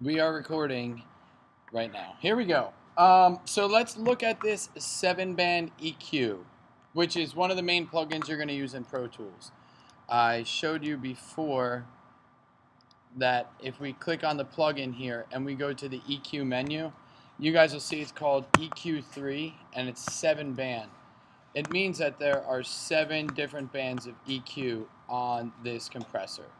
We are recording right now. Here we go. So let's look at this 7-band EQ, which is one of the main plugins you're going to use in Pro Tools. I showed you before that if we click on the plugin here and we go to the EQ menu, you guys will see it's called EQIII and it's 7-band. It means that there are 7 different bands of EQ on this compressor.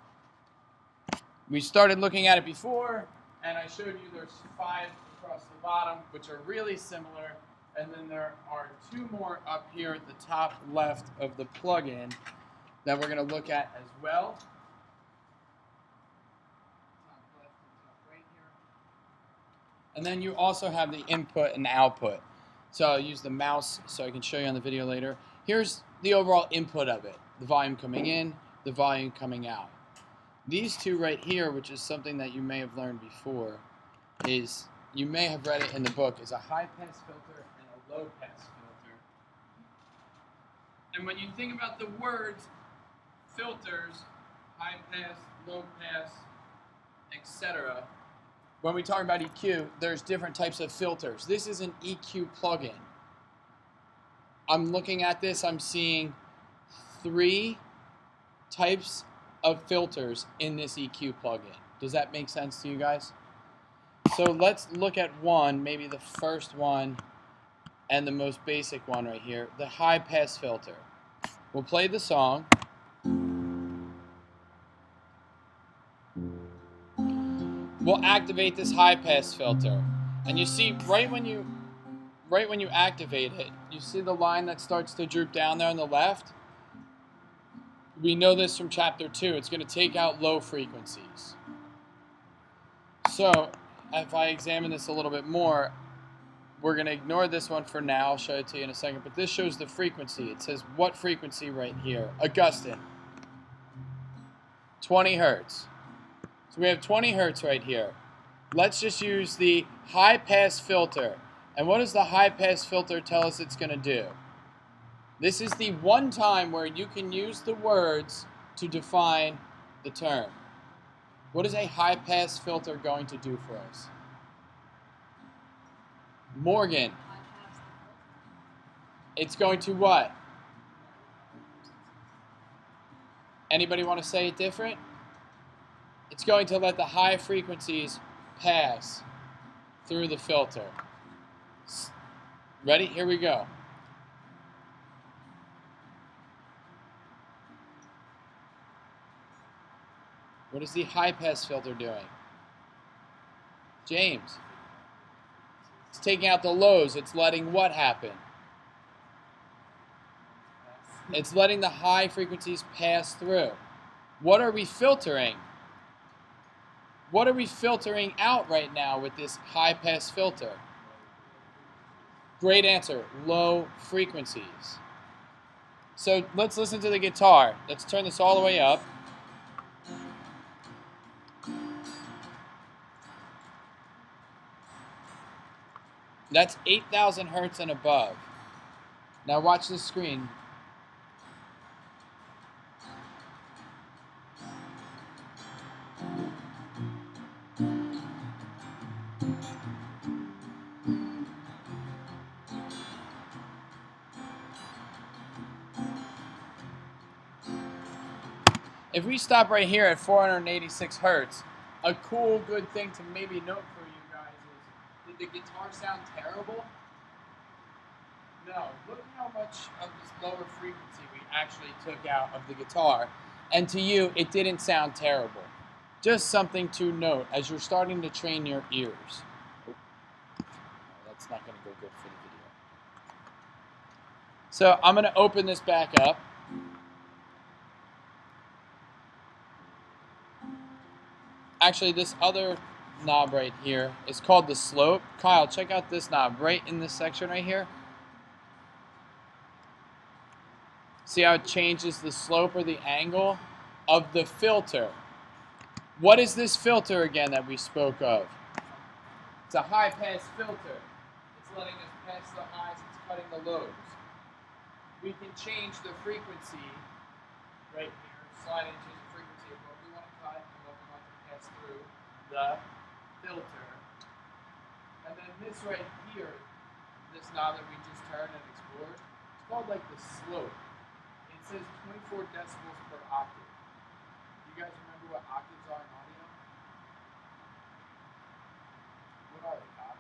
We started looking at it before, and I showed you there's 5 across the bottom, which are really similar, and then there are 2 more up here at the top left of the plugin that we're going to look at as well. Top left and top right here. And then you also have the input and output. So I'll use the mouse so I can show you on the video later. Here's the overall input of it. The volume coming in, the volume coming out. These 2 right here, which is something that you may have learned before, is, you may have read it in the book, is a high-pass filter and a low-pass filter. And when you think about the words filters, high-pass, low-pass, etc., when we talk about EQ, there's different types of filters. This is an EQ plugin. I'm looking at this, I'm seeing 3 types of filters in this EQ plugin. Does that make sense to you guys? So let's look at one, maybe the first one and the most basic one right here, the high pass filter. We'll play the song. We'll activate this high pass filter. And you see right when you activate it, you see the line that starts to droop down there on the left? We know this from chapter 2. It's going to take out low frequencies. So if I examine this a little bit more, we're going to ignore this one for now. I'll show it to you in a second. But this shows the frequency. It says what frequency right here? Augustin. 20 hertz. So we have 20 hertz right here. Let's just use the high pass filter. And what does the high pass filter tell us it's going to do? This is the one time where you can use the words to define the term. What is a high-pass filter going to do for us? Morgan. It's going to what? Anybody want to say it different? It's going to let the high frequencies pass through the filter. Ready? Here we go. What is the high-pass filter doing? James. It's taking out the lows. It's letting what happen? It's letting the high frequencies pass through. What are we filtering? What are we filtering out right now with this high-pass filter? Great answer. Low frequencies. So let's listen to the guitar. Let's turn this all the way up. That's 8,000 hertz and above. Now watch this screen. If we stop right here at 486 hertz, a cool, good thing to maybe note for you guys is, did the guitar sound terrible? No. Look at how much of this lower frequency we actually took out of the guitar. And to you, it didn't sound terrible. Just something to note as you're starting to train your ears. Oh, that's not going to go good for the video. So I'm going to open this back up. Actually, this other knob right here is called the slope. Kyle, check out this knob right in this section right here. See how it changes the slope or the angle of the filter. What is this filter again that we spoke of? It's a high-pass filter. It's letting us pass the highs, it's cutting the lows. We can change the frequency right here, slide into the frequency of what we want to cut and what we want to pass through the filter. And then this right here, this knob that we just turned and explored, it's called like the slope. It says 24 decibels per octave. You guys remember what octaves are in audio? What are they, Kyle?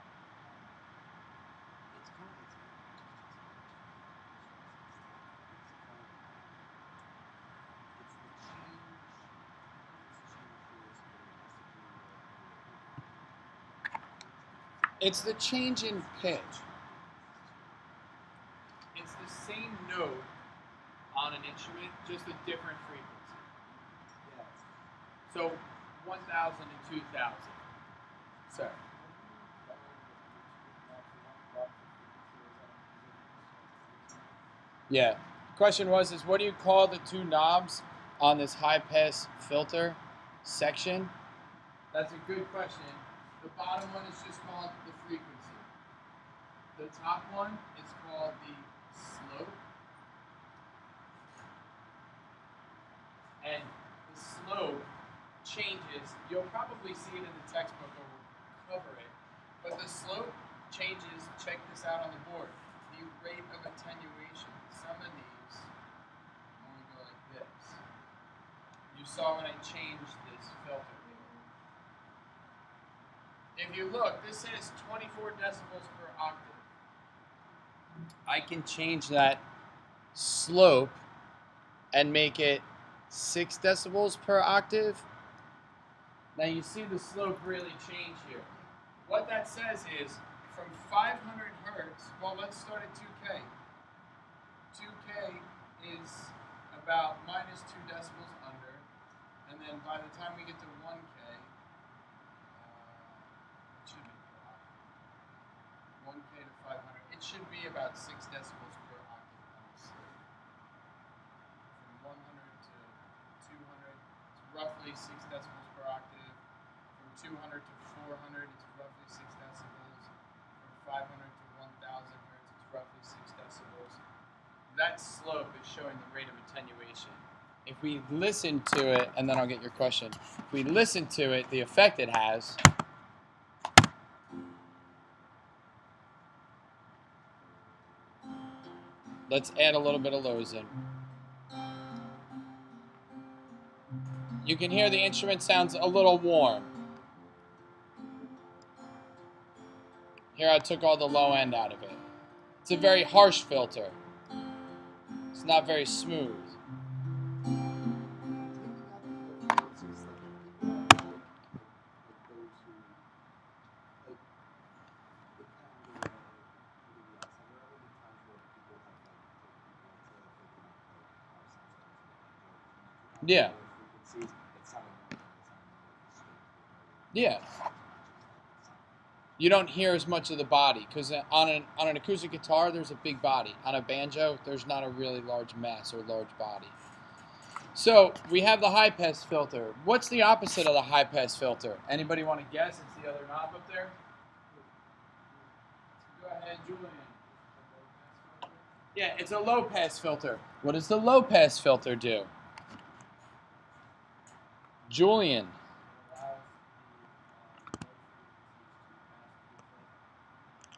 It's the change in pitch. It's the same note on an instrument, just a different frequency. Yes. So 1,000 to 2,000. Sorry. Yeah. The question was, what do you call the two knobs on this high-pass filter section? That's a good question. The bottom one is just called the frequency. The top one is called the slope. And the slope changes. You'll probably see it in the textbook or we'll cover it. But the slope changes, check this out on the board, the rate of attenuation. Some of these only go like this. You saw when I changed this filter. If you look, this says 24 decibels per octave. I can change that slope and make it 6 decibels per octave. Now you see the slope really change here. What that says is from 500 hertz, well, let's start at 2K. 2K is about minus 2 decibels under, and then by the time we get to 1K, it should be 1K to 500. It should be about 6 decibels per octave on the slope. From 100 to 200, it's roughly 6 decibels per octave. From 200 to 400, it's roughly 6 decibels. From 500 to 1,000 hertz, it's roughly 6 decibels. That slope is showing the rate of attenuation. If we listen to it, and then I'll get your question. If we listen to it, the effect it has. Let's add a little bit of lows in. You can hear the instrument sounds a little warm. Here I took all the low end out of it. It's a very harsh filter. It's not very smooth. Yeah. Yeah. You don't hear as much of the body because on an acoustic guitar there's a big body. On a banjo there's not a really large mass or large body. So we have the high pass filter. What's the opposite of the high pass filter? Anybody want to guess? It's the other knob up there. Go ahead, Julian. Yeah, it's a low pass filter. What does the low pass filter do? Julian.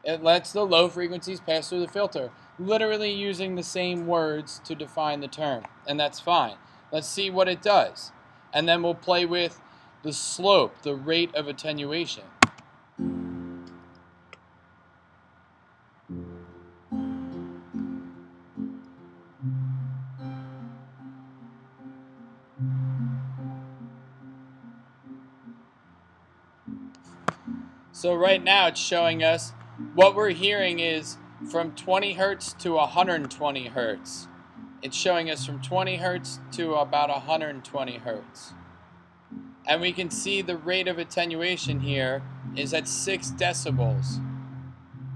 It lets the low frequencies pass through the filter, literally using the same words to define the term, and that's fine. Let's see what it does, and then we'll play with the slope, the rate of attenuation. So right now it's showing us what we're hearing is from 20 hertz to 120 hertz. It's showing us from 20 hertz to about 120 hertz. And we can see the rate of attenuation here is at 6 decibels.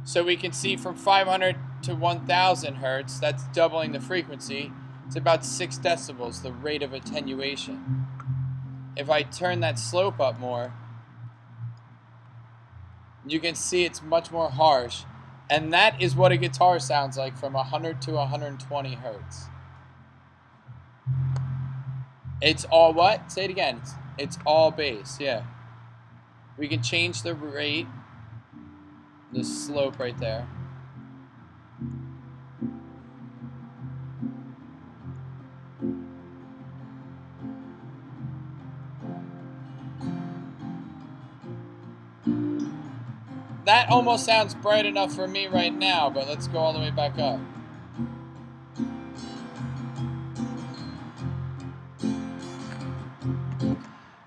So we can see from 500 to 1,000 hertz, that's doubling the frequency, it's about 6 decibels, the rate of attenuation. If I turn that slope up more, you can see it's much more harsh. And that is what a guitar sounds like from 100 to 120 hertz. It's all what? Say it again. It's all bass, yeah. We can change the rate, the slope right there. That almost sounds bright enough for me right now, but let's go all the way back up.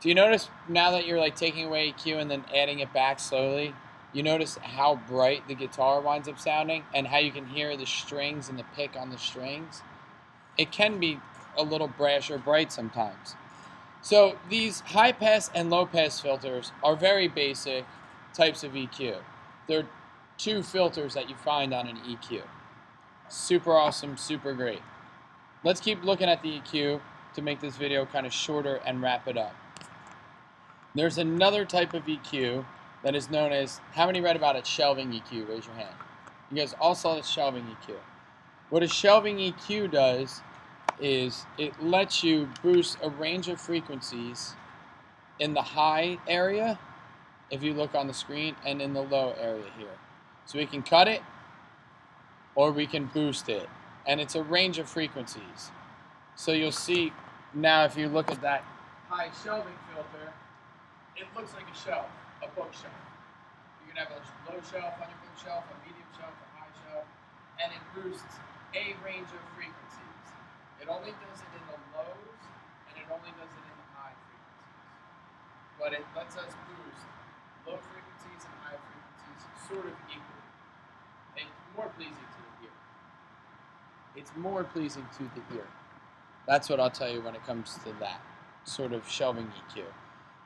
Do you notice now that you're like taking away EQ and then adding it back slowly, you notice how bright the guitar winds up sounding and how you can hear the strings and the pick on the strings? It can be a little brash or bright sometimes. So these high pass and low pass filters are very basic types of EQ. They're two filters that you find on an EQ. Super awesome, super great. Let's keep looking at the EQ to make this video kind of shorter and wrap it up. There's another type of EQ that is known as, how many read about it, shelving EQ? Raise your hand. You guys all saw the shelving EQ. What a shelving EQ does is it lets you boost a range of frequencies in the high area, if you look on the screen, and in the low area here. So we can cut it or we can boost it, and it's a range of frequencies. So you'll see now if you look at that high shelving filter, it looks like a shelf, a bookshelf. You can have a low shelf on your bookshelf, a medium shelf, a high shelf, and it boosts a range of frequencies. It only does it in the lows, and it only does it in the high frequencies. But it lets us boost low frequencies and high frequencies sort of equally. It's more pleasing to the ear. It's more pleasing to the ear. That's what I'll tell you when it comes to that sort of shelving EQ.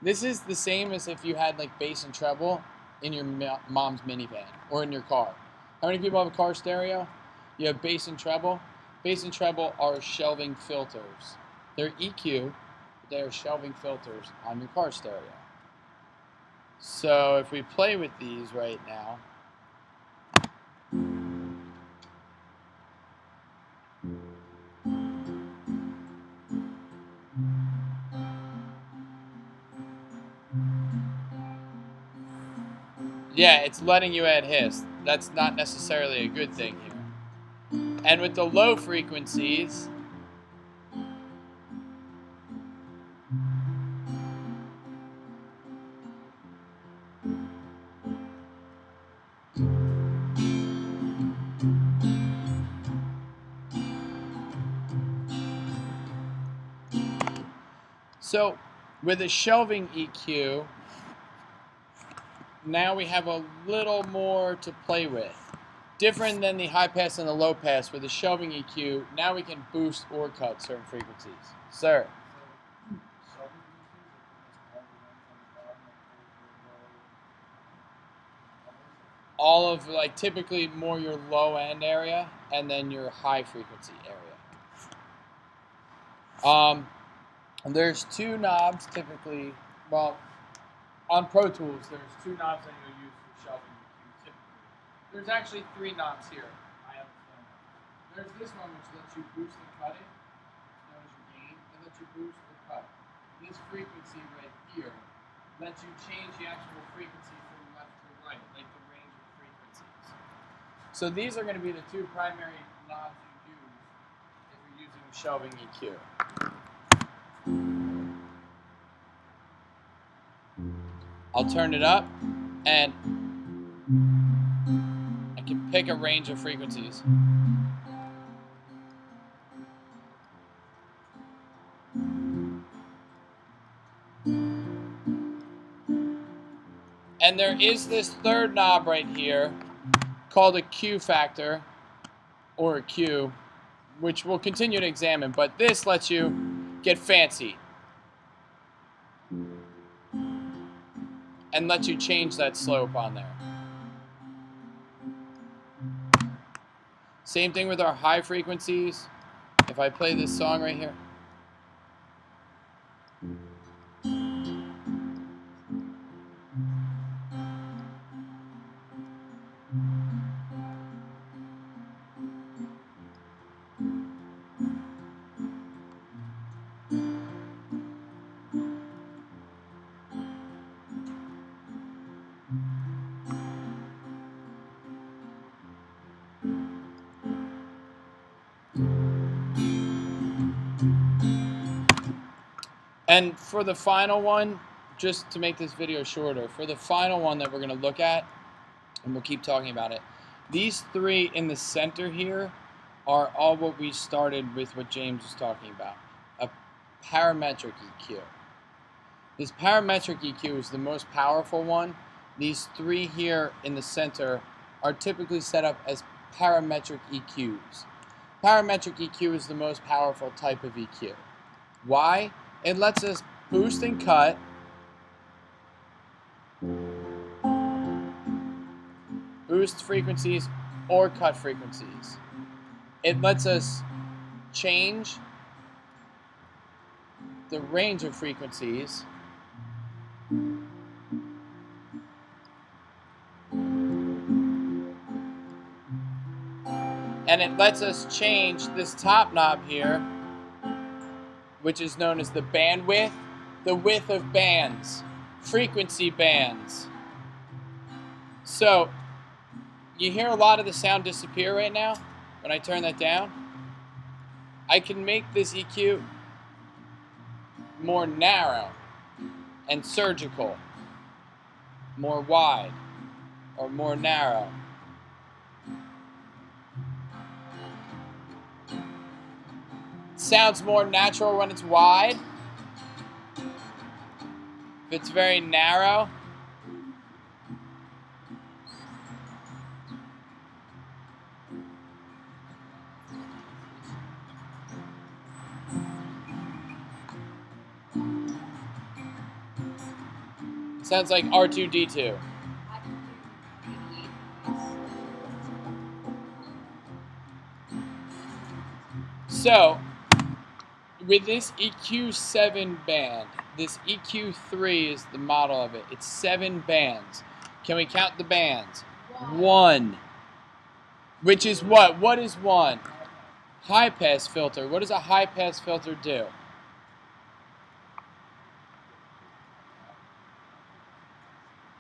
This is the same as if you had like bass and treble in your mom's minivan or in your car. How many people have a car stereo? You have bass and treble. Bass and treble are shelving filters. They're EQ, but they are shelving filters on your car stereo. So if we play with these right now, yeah, it's letting you add hiss. That's not necessarily a good thing here. And with the low frequencies, so with a shelving EQ, now we have a little more to play with. Different than the high pass and the low pass, with the shelving EQ, now we can boost or cut certain frequencies. Sir? All of, like, typically more your low end area and then your high frequency area. There's two knobs typically, well, on Pro Tools, there's two knobs that you'll use for shelving EQ typically. There's actually three knobs here. There's this one which lets you boost and cut it. It's known as your gain. It lets you boost or cut. This frequency right here lets you change the actual frequency from left to right, like the range of frequencies. So these are going to be the two primary knobs you use if you're using shelving EQ. I'll turn it up, and I can pick a range of frequencies. And there is this third knob right here called a Q factor, or a Q, which we'll continue to examine, but this lets you get fancy and lets you change that slope on there. Same thing with our high frequencies. If I play this song right here. And for the final one, just to make this video shorter, for the final one that we're going to look at, and we'll keep talking about it, these three in the center here are all what we started with what James was talking about, a parametric EQ. This parametric EQ is the most powerful one. These three here in the center are typically set up as parametric EQs. Parametric EQ is the most powerful type of EQ. Why? It lets us boost and cut, boost frequencies or cut frequencies. It lets us change the range of frequencies and it lets us change this top knob here, which is known as the bandwidth, the width of bands, frequency bands. So you hear a lot of the sound disappear right now when I turn that down. I can make this EQ more narrow and surgical, more wide or more narrow. It sounds more natural when it's wide. If it's very narrow, sounds like R2-D2. So, with this EQ7 band, this EQ3 is the model of it. It's 7 bands. Can we count the bands? 1. Which is what? What is 1? High-pass filter. What does a high-pass filter do?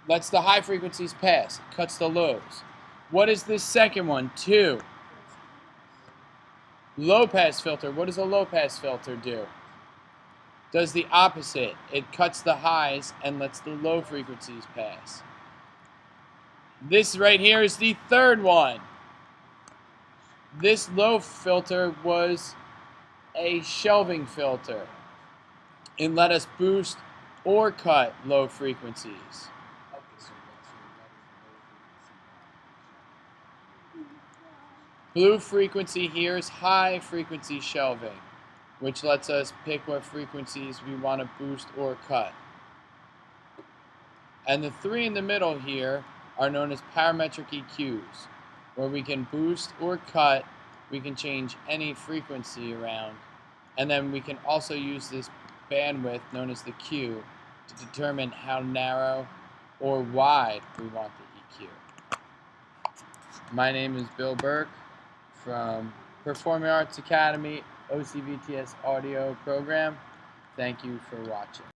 Lets the high frequencies pass. Cuts the lows. What is this second one? 2. Low-pass filter. What does a low-pass filter do? Does the opposite. It cuts the highs and lets the low frequencies pass. This right here is the third one. This low filter was a shelving filter. It let us boost or cut low frequencies. Blue frequency here is high frequency shelving, which lets us pick what frequencies we want to boost or cut. And the 3 in the middle here are known as parametric EQs, where we can boost or cut, we can change any frequency around, and then we can also use this bandwidth known as the Q to determine how narrow or wide we want the EQ. My name is Bill Burke from Performing Arts Academy OCVTS audio program. Thank you for watching.